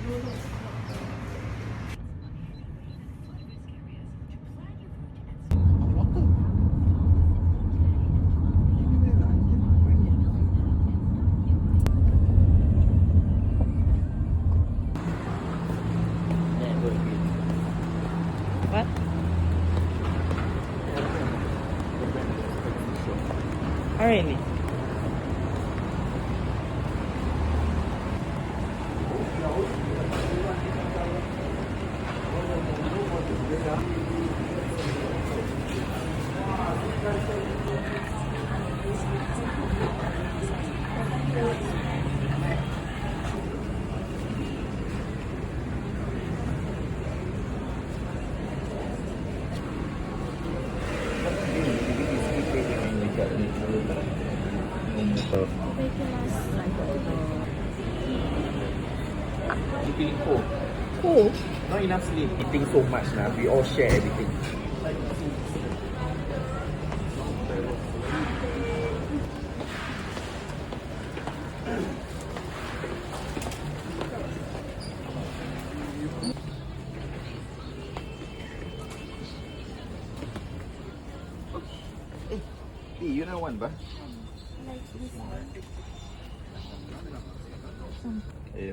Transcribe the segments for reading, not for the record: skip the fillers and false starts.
What? Oh, really? Feeling cold. Cool. Not enough sleep. Eating so much now. We all share everything. Hey, you know one, ba?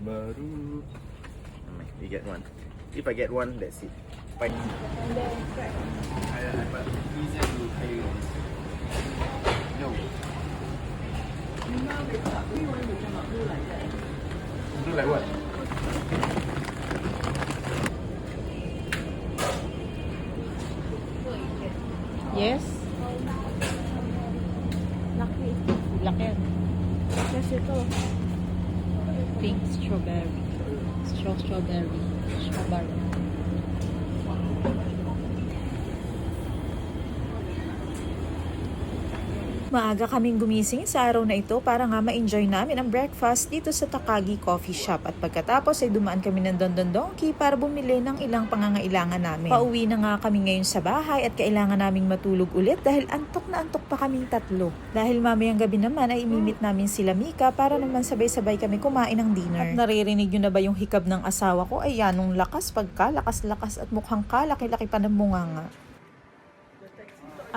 Baru. You get one. If I get one, that's it. Fine. But easier to pay. No. Do like what? Yes. Laki. Laki. Kasi ito. Pink strawberry. Strawberry. Maaga kaming gumising sa araw na ito para nga ma-enjoy namin ang breakfast dito sa Takagi Coffee Shop. At pagkatapos ay dumaan kami ng Don Don Donki para bumili ng ilang pangangailangan namin. Pauwi na nga kami ngayon sa bahay at kailangan naming matulog ulit dahil antok na antok pa kaming tatlo. Dahil mamayang gabi naman ay imimit namin sila Mika para naman sabay-sabay kami kumain ng dinner. At naririnig nyo na ba yung hikab ng asawa ko? Ay yanong lakas, pagkalakas-lakas at mukhang kalaki-laki pa ng bunganga.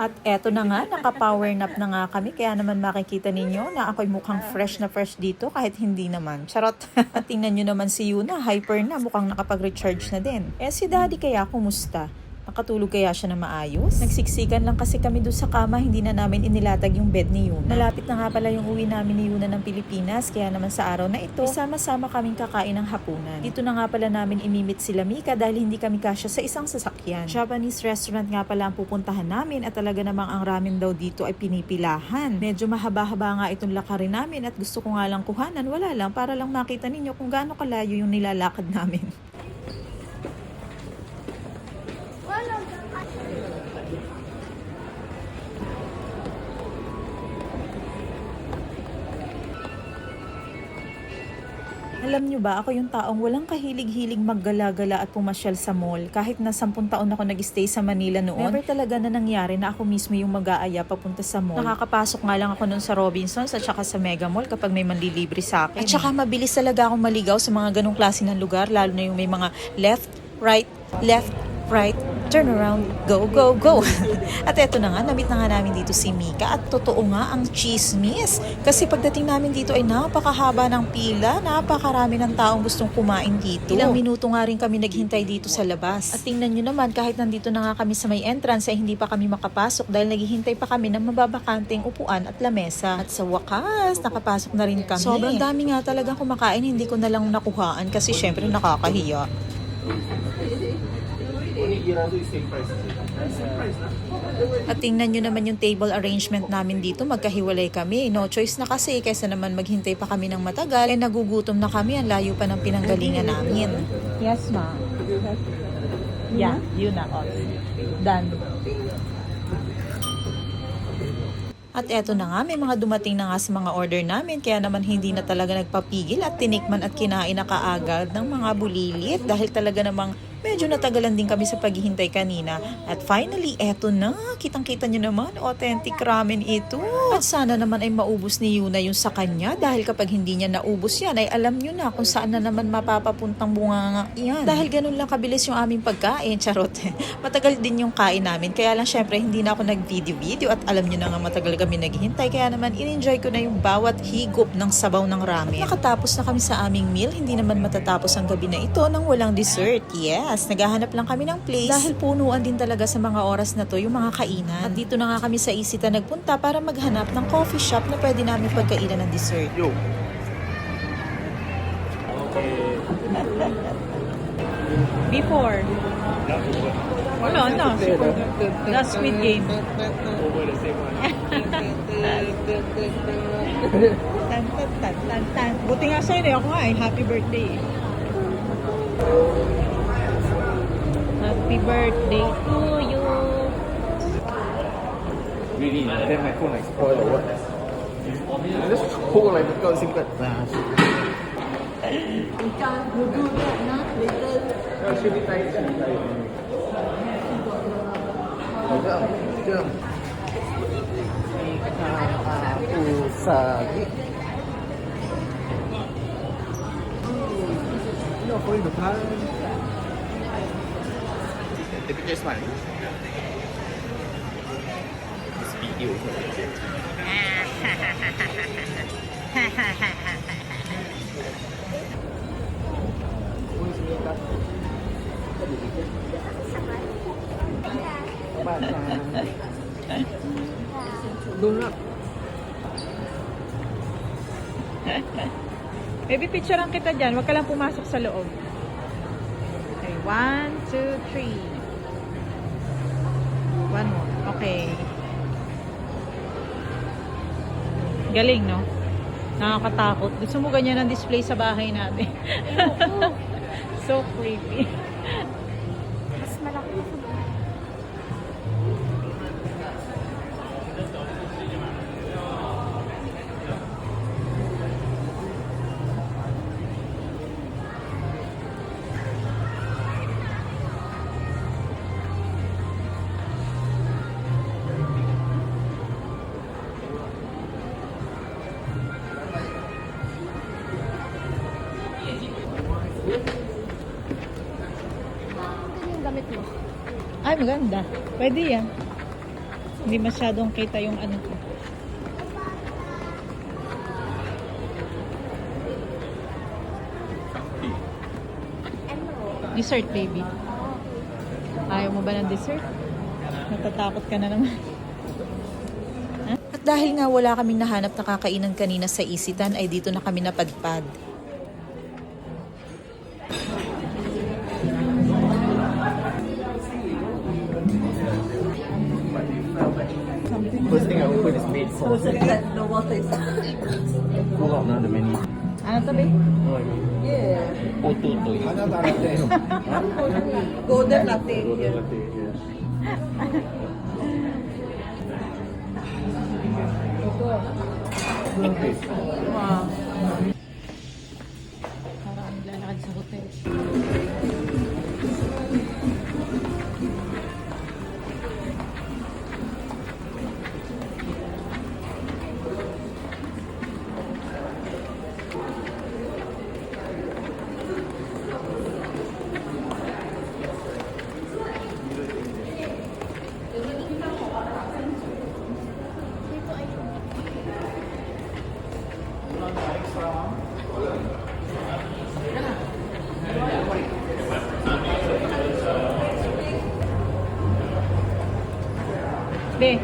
At eto na nga, naka-power nap na nga kami, kaya naman makikita ninyo na ako'y mukhang fresh na fresh dito kahit hindi naman. Charot! At tingnan nyo naman si Yuna, hyper na, mukhang nakapag-recharge na din. Eh si Daddy kaya, kumusta? Nakatulog kaya siya na maayos? Nagsiksikan lang kasi kami doon sa kama, hindi na namin inilatag yung bed ni Yuna. Malapit na nga pala yung uwi namin ni Yuna ng Pilipinas, kaya naman sa araw na ito, sama-sama kaming kakain ng hapunan. Dito na nga pala namin imimit sila Mika dahil hindi kami kasya sa isang sasakyan. Japanese restaurant nga pala ang pupuntahan namin at talaga namang ang ramen daw dito ay pinipilahan. Medyo mahaba-haba nga itong lakarin namin at gusto ko nga lang kuhanan, wala lang, para lang makita ninyo kung gaano kalayo yung nilalakad namin. Alam nyo ba, ako yung taong walang kahilig-hilig maggala-gala at pumasyal sa mall. Kahit na 10 taon ako nag-stay sa Manila noon, never talaga na nangyari na ako mismo yung mag-aaya papunta sa mall. Nakakapasok nga lang ako noon sa Robinsons at saka sa Mega Mall kapag may manlilibre sa akin. At saka mabilis talaga akong maligaw sa mga ganong klase ng lugar, lalo na yung may mga left, right, turn around, go, go, go. At eto na nga, namit na nga namin dito si Mika at totoo nga ang chismis. Kasi pagdating namin dito ay napakahaba ng pila, napakarami ng taong gustong kumain dito. Ilang minuto nga rin kami naghintay dito sa labas. At tingnan nyo naman, kahit nandito na nga kami sa may entrance ay hindi pa kami makapasok dahil naghihintay pa kami ng mababakanteng upuan at lamesa. At sa wakas, nakapasok na rin kami. Sobrang dami nga talagang kumakain, hindi ko na lang nakuhaan kasi syempre nakakahiya. At tingnan nyo naman yung table arrangement namin dito, magkahiwalay kami. No choice na kasi, kaysa naman maghintay pa kami ng matagal, eh nagugutom na kami, ang layo pa ng pinanggalingan namin. Yes, ma. Yeah, yun na. Done. At eto na nga, may mga dumating na nga sa mga order namin, kaya naman hindi na talaga nagpapigil at tinikman at kinain na kaagad ng mga bulilit dahil talaga namang Medyo natagalan din kami sa paghihintay kanina. At finally, eto na. Kitang-kita nyo naman, authentic ramen ito. At sana naman ay maubos ni Yuna yung sa kanya dahil kapag hindi niya naubos yan ay alam nyo na kung saan na naman mapapapuntang bunganga yan. Dahil ganun lang kabilis yung aming pagkain, charot. Matagal din yung kain namin. Kaya lang syempre hindi na ako nag-video at alam nyo na nga matagal kami naghihintay. Kaya naman in-enjoy ko na yung bawat higop ng sabaw ng ramen. Nakatapos na kami sa aming meal. Hindi naman matatapos ang gabi na ito nang walang dessert. Yes, naghahanap lang kami ng place dahil punuan din talaga sa mga oras na to yung mga kainan. At dito na nga kami sa Isita nagpunta para maghanap ng coffee shop na pwede namin pagkainan ng dessert. Yo. Before. Wala na. Last Squid Game. Over the same one. Tan, tan, tan, tan, tan. Buti nga sa'yo eh. Ako nga eh. Happy birthday. Happy birthday to you. Really? Then my phone like spoil or what? I just hold like because singkat. Should be tight. Jom. Usagi. No, for the car. The picture is fine. This video. Baby, picturean kita dyan. Huwag ka lang pumasok sa loob. Okay, 1, 2, 3. One more. Okay. Galing, no? Nakakatakot. Gusto mo ganyan ang display sa bahay natin. So creepy. Mas malaki na sa bahay. Yung gamit mo. Ay, maganda. Pwede yan. Hindi masyadong kita yung ano ko. Dessert, baby. Ayaw mo ba ng dessert? Natatakot ka na naman. At dahil nga wala kaming nahanap na kakainan kanina sa Isitan, ay dito na kami napadpad. First thing I open is maid sauce. Pull out now the menu. Ano to, babe? Ototoy. Golden latte. Golden latte, yeah. Okay. Wow. Parang lalakad sa hotel. Be.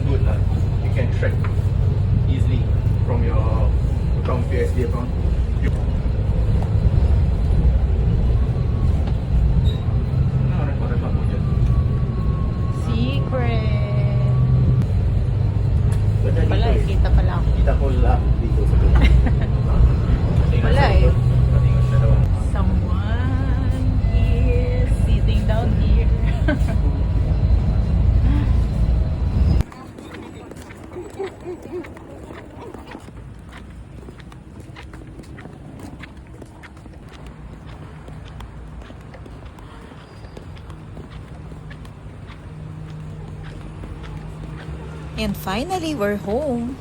good lah. You can track easily from your account, PSD account. Record je. Secret. Benda Wala, dito eh. kita pala ako. Kita ko lang dito sa loob. Wala eh. Patingin siya daw. Someone is sitting down here. And finally, we're home.